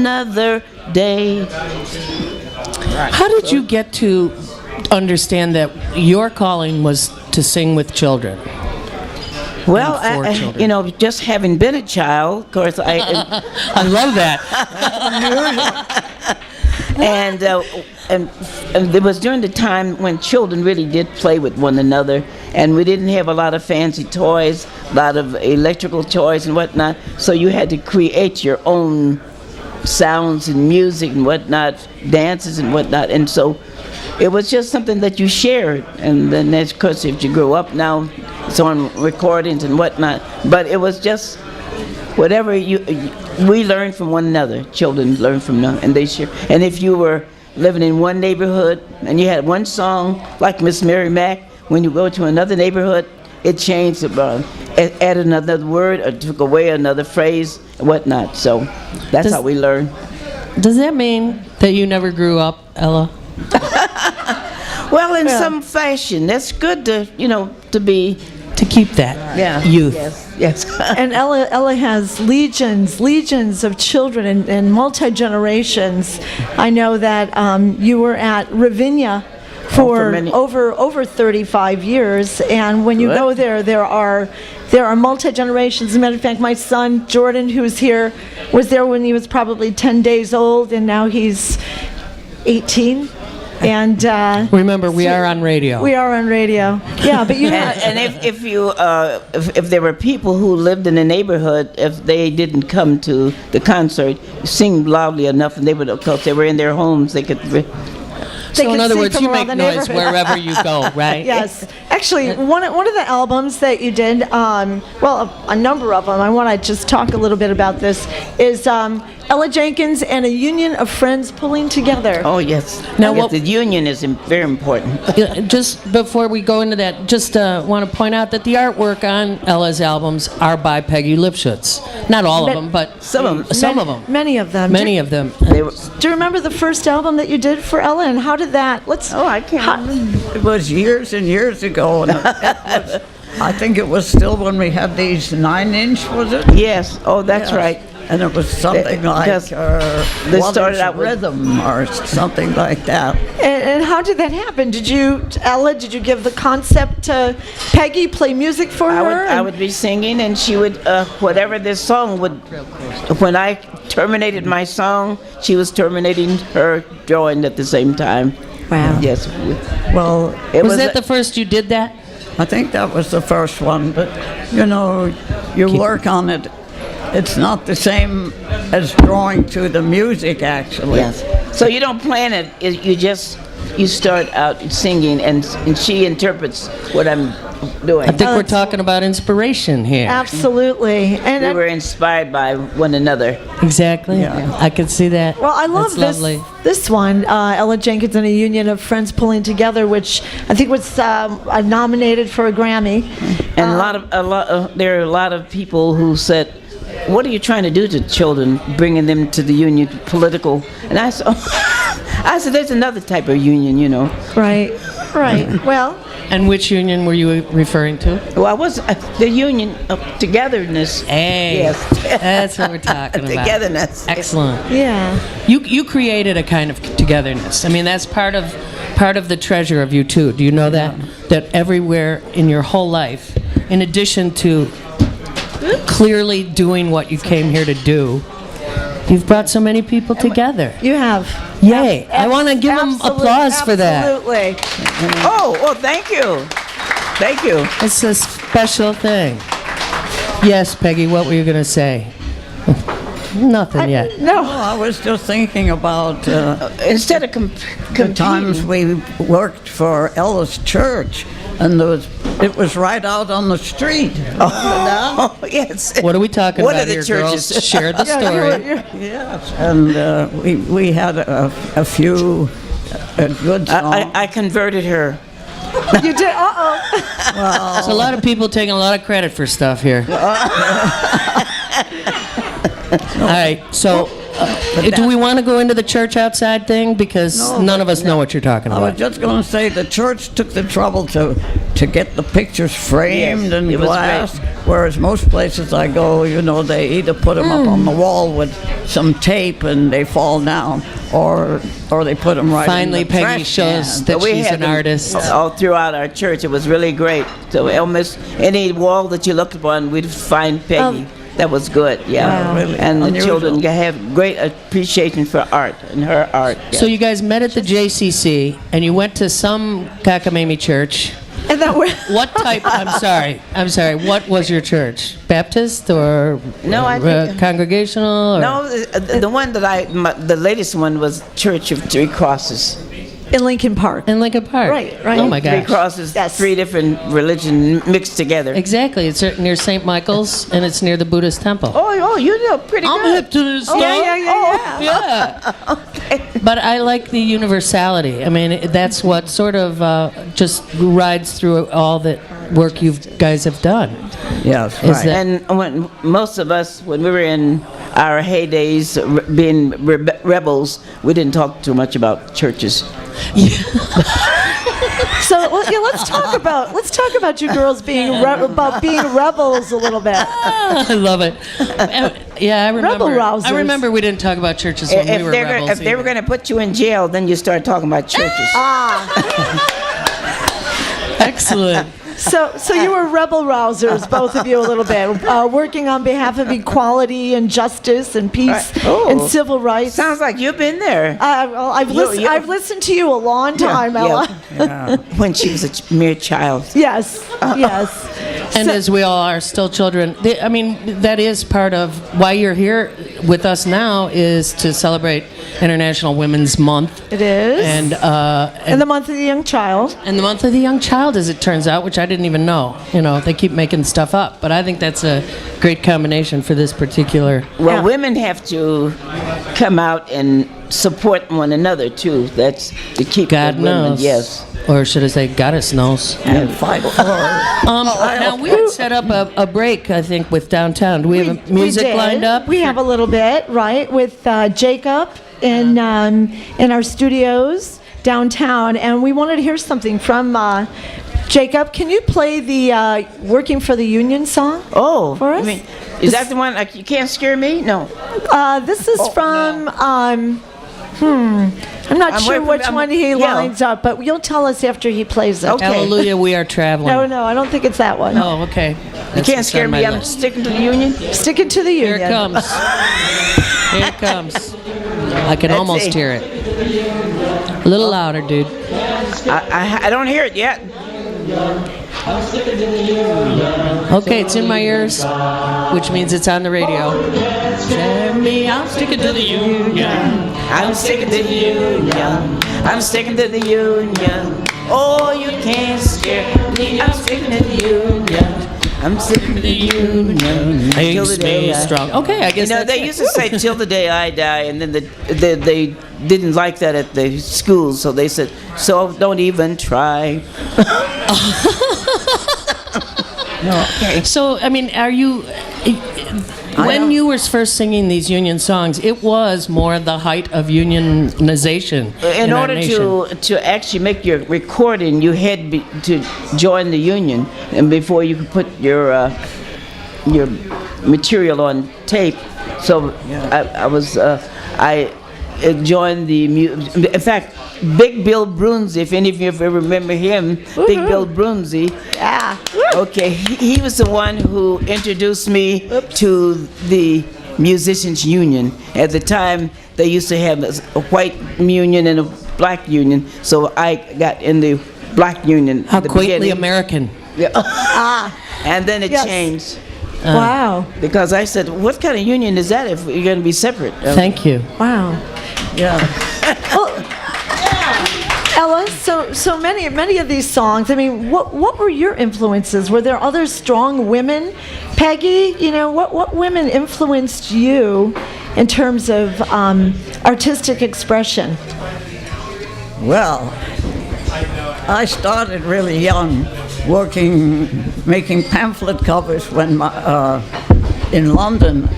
another day. How did you get to understand that your calling was to sing with children? Well, For children. just having been a child, of course, I love that. and it was during the time when children really did play with one another, and we didn't have a lot of fancy toys, a lot of electrical toys and whatnot, so you had to create your own sounds and music and whatnot, dances and whatnot, and so it was just something that you shared. And then, of course, if you grow up now, it's on recordings and whatnot, but it was just whatever we learned from one another. Children learn from them, and they share. And if you were living in one neighborhood and you had one song, like Miss Mary Mack, when you go to another neighborhood, it changed, added another word or took away another phrase and whatnot. So that's how we learn. Does that mean that you never grew up, Ella? Well, in some fashion, that's good to keep that youth. Yes. And Ella has legions of children and multi-generations. I know that you were at Ravinia for over 35 years, and when you go there are multi-generations. As a matter of fact, my son Jordan, who's here, was there when he was probably 10 days old, and now he's 18. And remember, we are on radio. We are on radio. Yeah, but you have. And if there were people who lived in the neighborhood, if they didn't come to the concert, sing loudly enough, and they would, of course, they were in their homes, they could. So in other words, you make noise wherever you go, right? Yes. Actually, one of the albums that you did, a number of them, I want to just talk a little bit about this, is Ella Jenkins and a Union of Friends Pulling Together. Oh, yes. Now, the union is very important. Just before we go into that, just want to point out that the artwork on Ella's albums are by Peggy Lipschutz. Not all of them, but some of them. Many of them. Many of them. Do you remember the first album that you did for Ella, and how did that? I can't remember. It was years and years ago. And I think it was still when we had these 9-inch, was it? Yes. Oh, that's right. And it was something like they started out with rhythm or something like that. And how did that happen? Ella, did you give the concept to Peggy, play music for her? I would be singing, and she would, whatever this song would, when I terminated my song, she was terminating her drawing at the same time. Wow. Yes. Well, was that the first you did that? I think that was the first one, but you work on it. It's not the same as drawing to the music, actually. Yes. So you don't plan it. You start out singing, and she interprets what I'm doing. I think we're talking about inspiration here. Absolutely. And we were inspired by one another. Exactly. Yeah. I can see that. Well, I love this one, Ella Jenkins and a Union of Friends Pulling Together, which I think was nominated for a Grammy. And there are a lot of people who said, "What are you trying to do to children, bringing them to the union, political?" And I said, there's another type of union, Right. Well. And which union were you referring to? Well, I was the union of togetherness. Hey, yes, that's what we're talking about. Togetherness. Excellent. Yeah. You created a kind of togetherness. I mean, that's part of the treasure of you too. Do you know that? That everywhere in your whole life, in addition to clearly doing what you came here to do, you've brought so many people together. You have. Yay. I want to give them applause for that. Absolutely. Oh, thank you. Thank you. It's a special thing. Yes, Peggy, what were you going to say? Nothing yet. No. I was just thinking about instead of the times we worked for Ella's church, and it was right out on the street. Oh, yes. What are we talking What about are the here, churches? girls? Share the story. Yes, and we had a few good songs. I converted her. You did? Uh-oh. There's a lot of people taking a lot of credit for stuff here. All right, so Do we want to go into the church outside thing? Because No, none of but- us know what you're talking I was about. just going to say the church took the trouble to get the pictures framed Yes, in it was glass, whereas most places I go, they either put them up on the wall with some tape and they fall down, or they put them right Finally, in the Peggy trash shows can. that We she's had an them artist. all throughout our church. It was really great. So almost any wall that you looked upon, we'd find Peggy. That was good, yeah. Wow. Really And the unusual. children have great appreciation for art and her art. Yeah. So you guys met at the JCC, and you went to some cockamamie church. And that we're What type? I'm sorry. What was your church? Baptist or No, I think- congregational? Or? No, the one that the latest one was Church of Three Crosses. in Lincoln Park. In Lincoln Park. Right. Oh my Three gosh. Crosses, Yes. three different religions mixed together. Exactly. It's near St. Michael's, and it's near the Buddhist temple. Oh, you know pretty I'm good. hip to this Oh, stuff. yeah. Yeah. But I like the universality. I mean, that's what sort of just rides through all the work you guys have done. Yes, Is right. that- And when most of us, when we were in our heydays, being rebels, we didn't talk too much about churches. So let's talk about you girls being being rebels a little bit. I love it. Yeah, I remember. Rousers. I remember we didn't talk about churches when we were rebels. If they were going to put you in jail, then you start talking about churches. Excellent. So you were rebel rousers, both of you, a little bit, working on behalf of equality and justice and peace Oh. and civil rights. Sounds like you've been there Well, I've listened to you a long time, Ella. when she was a mere child. Yes, yes. And So- as we all are still children, I mean, that is part of why you're here with us now, is to celebrate International Women's Month. It is. And in the month of the young child. and the month of the young child, as it turns out, which I didn't even know. They keep making stuff up, but I think that's a great combination for this particular. Well, Yeah. women have to come out and support one another too. That's to keep God the women. knows. Yes. Or should I say, Goddess knows. And fight for Now, we had set up a break, I think, with downtown. Do we have We music did. lined up? We have a little bit, right, with Jacob in our studios downtown, and we wanted to hear something from Jacob. Can you play the "Working for the Union" song? Oh, For us? I mean, is that the one? Like, you can't scare me? No. This is from. I'm not I'm sure waiting for- which I'm- one he yeah. lines up, but you'll tell us after he plays it. Okay. Hallelujah, we are traveling. No, I don't think it's that one. Oh, okay. You That's can't what's scare on me. my I'm list. sticking to the union. Sticking to the Here union. it comes. Here it comes. I can Let's almost see. hear it. A little louder, dude. I don't hear it yet. Okay, it's in my ears, which means it's on the radio. Tell me I'm sticking to the union. I'm sticking to the union. I'm sticking to the union. Oh, you can't scare me. I'm sticking to the union. I'm sticking to the union. Till the Makes day me I- strong. Okay, I guess that's they it. used to say "till the day I die," and then they didn't like that at the schools, so they said, "So don't even try." Okay. So, I mean, are you... When you were first singing these union songs, it was more the height of unionization In our order nation. to actually make your recording, you had to join the union, and before you could put your material on tape. So I joined the. In fact, Big Bill Brunsey, if any of you ever remember him, Big Bill Brunsey. Yeah. Okay, he was the one who introduced me to the Musicians Union. At the time, they used to have a white union and a black union, so I got in the black union. How at the quaintly beginning. American. And then it Yes. changed, Wow. because I said, what kind of union is that if you're going to be separate? Thank you. Wow. Yeah. Well, Ella, so many of these songs. I mean, what were your influences? Were there other strong women? Peggy, what women influenced you in terms of artistic expression? Well, I started really young, making pamphlet covers in London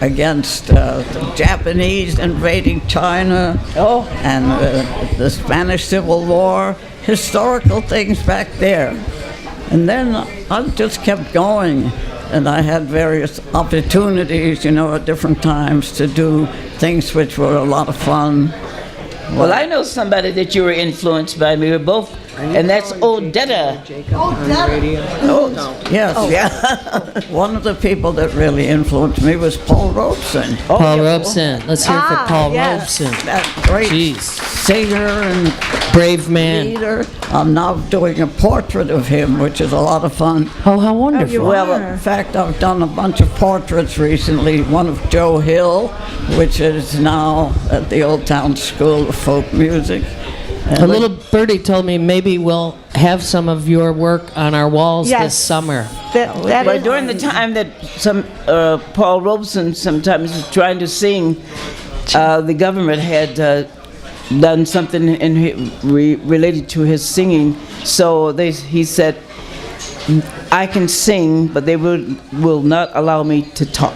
against the Japanese invading China and the Spanish Civil War, historical things back there. And then I just kept going, and I had various opportunities, at different times to do things which were a lot of fun. Well, I know somebody that you were influenced by. We were both, and that's Odetta. Yes. One of the people that really influenced me was Paul Robeson. Paul Robeson. Let's hear it for Paul yes. Robeson. That great Jeez. singer and Brave man. leader. I'm now doing a portrait of him, which is a lot of fun. Oh, how wonderful. Well, In fact, I've done a bunch of portraits recently. One of Joe Hill, which is now at the Old Town School of Folk Music. A little birdie told me maybe we'll have some of your work on our walls Yes. this summer. That Well, is- during the time that Paul Robeson sometimes was trying to sing, the government had done something related to his singing. So he said, "I can sing, but they will not allow me to talk."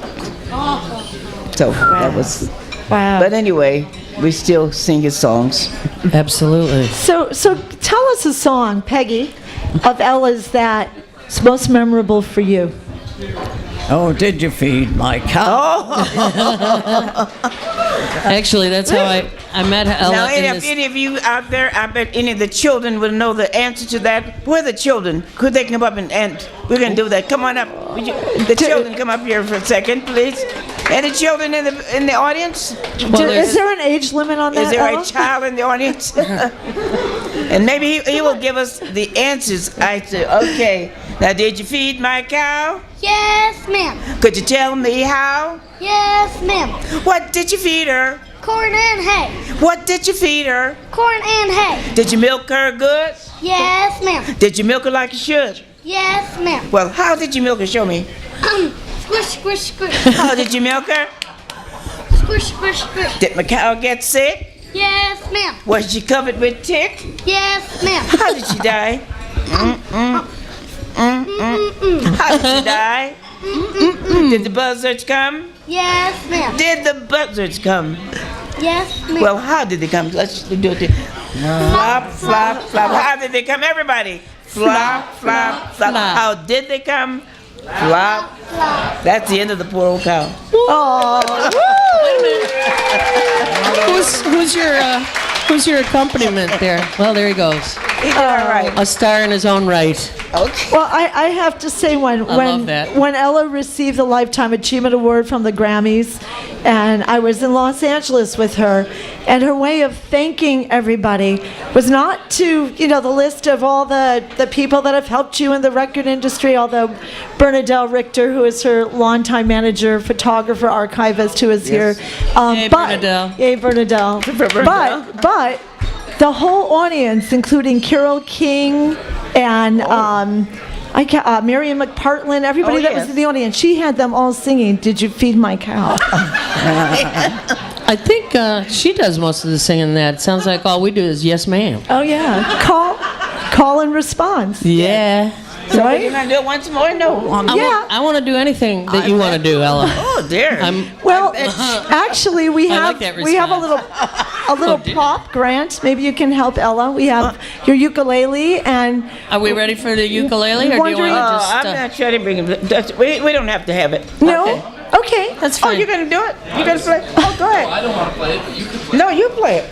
So that was. Wow. But anyway, we still sing his songs. Absolutely. So tell us a song, Peggy, of Ella's that's most memorable for you. Oh, did you feed my cow? Actually, that's how I met Ella Now, in if this. any of you out there, I bet any of the children will know the answer to that. Where are the children? Could they come up and we're going to do that. Come on up. The children come up here for a second, please. Any children in the audience? Well, Is there an age limit on that, Is there Ella? a child in the audience? And maybe he will give us the answers. I say, okay. Now, did you feed my cow? Yes, ma'am. Could you tell me how? Yes, ma'am. What did you feed her? Corn and hay. What did you feed her? Corn and hay. Did you milk her good? Yes, ma'am. Did you milk her like you should? Yes, ma'am. Well, how did you milk her? Show me. Squish, squish, squish. How did you milk her? Squish, squish, squish. Did my cow get sick? Yes, ma'am. Was she covered with tick? Yes, ma'am. How did she die? How did she die? Did the buzzards come? Yes, ma'am. Did the buzzards come? Yes, ma'am. Well, how did they come? Let's do it. Flop, flop, flop. How did they come? Everybody. Flop, flop, flop. How did they come? Flop. That's the end of the poor old cow. Who's your accompaniment there? Well, there he goes. He did all right. A star in his own right. Okay. Well, I have to say love that. when Ella received the Lifetime Achievement Award from the Grammys, and I was in Los Angeles with her, and her way of thanking everybody was not to, the list of all the people that have helped you in the record industry, although Bernadette Richter, who is her longtime manager, photographer, archivist, who is here. Yay, Bernadette. Yay, Bernadette. But the whole audience, including Carole King and Marion McPartland, everybody that was in the audience, she had them all singing, "Did you feed my cow?" I think she does most of the singing in that. It sounds like all we do is yes, ma'am. Oh yeah, call and response. Yeah. So Right? you're going to do it once more? No. Yeah. I want to do anything that you want to do, Ella. Oh, dear. Well, actually, we I have like that we have a response. little prop, Grant. Maybe you can help Ella. We have your ukulele, and Are we ready for the ukulele, or do you Wondering- want to just... I'm not sure to bring it. We don't have to have it. no, okay. That's Oh, fine. you're going to do it? You're going to play? Oh, go ahead. I don't want to play it, but you can play No, you play it.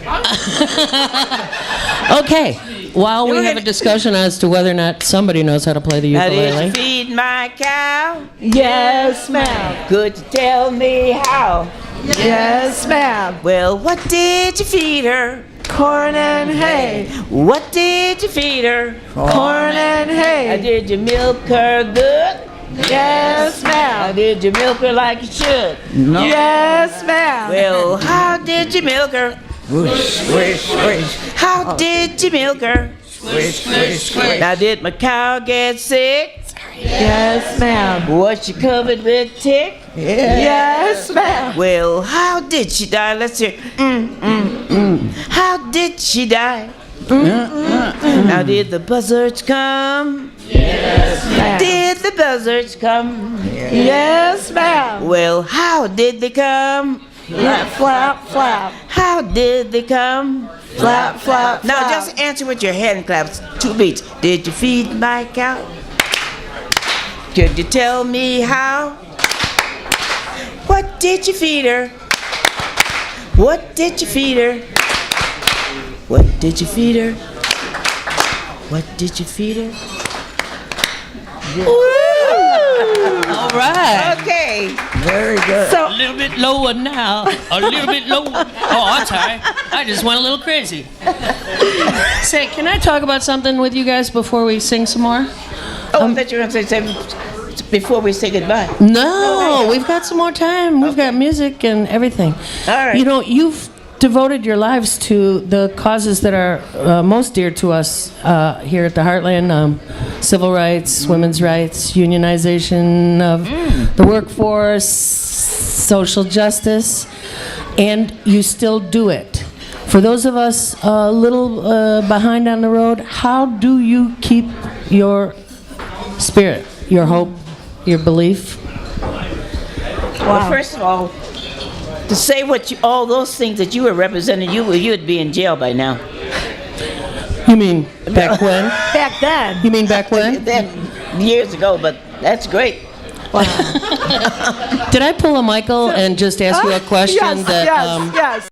Okay. While we You're have a gonna- discussion as to whether or not somebody knows how to play the Now, did you ukulele. feed my cow? Yes, ma'am. Could you tell me how? Yes, ma'am. Well, what did you feed her? Corn and hay. What did you feed her? Corn and hay. Did you milk her good? Yes, ma'am. Did you milk her like you should? No. Yes, ma'am. Well, how did you milk her? Squish, squish, squish. How did you milk her? Squish, squish, squish. Now, did my cow get sick? Yes, ma'am. Was she covered with tick? Yes, ma'am. Well, how did she die? Let's hear. How did she die? Now, did the buzzards come? Yes, ma'am. Did the buzzards come? Yes, ma'am. Well, how did they come? Flap, flap, flap. How did they come? Flap, flap, Now flap. just answer with your hand claps. 2 beats. Did you feed my cow? Could you tell me how? What did you feed her? What did you feed her? What did you feed her? What did you feed her? All right. Okay. Very good. A little bit lower now. A little bit lower. Oh, I'm sorry. I just went a little crazy. Say, can I talk about something with you guys before we sing some more? Oh, I thought you were going to say before we say goodbye. No, we've got some more time. We've got music and everything. All right. You know, you've devoted your lives to the causes that are most dear to us here at the Heartland. Civil rights, women's rights, unionization of the workforce, social justice, and you still do it. For those of us a little behind on the road, how do you keep your spirit, your hope, your belief? Well, first of all, to say all those things that you were representing, you'd be in jail by now. You mean back when? Back then. You mean back when? Then years ago, but that's great. Did I pull a Michael and just ask you a question Yes, that yes, yes.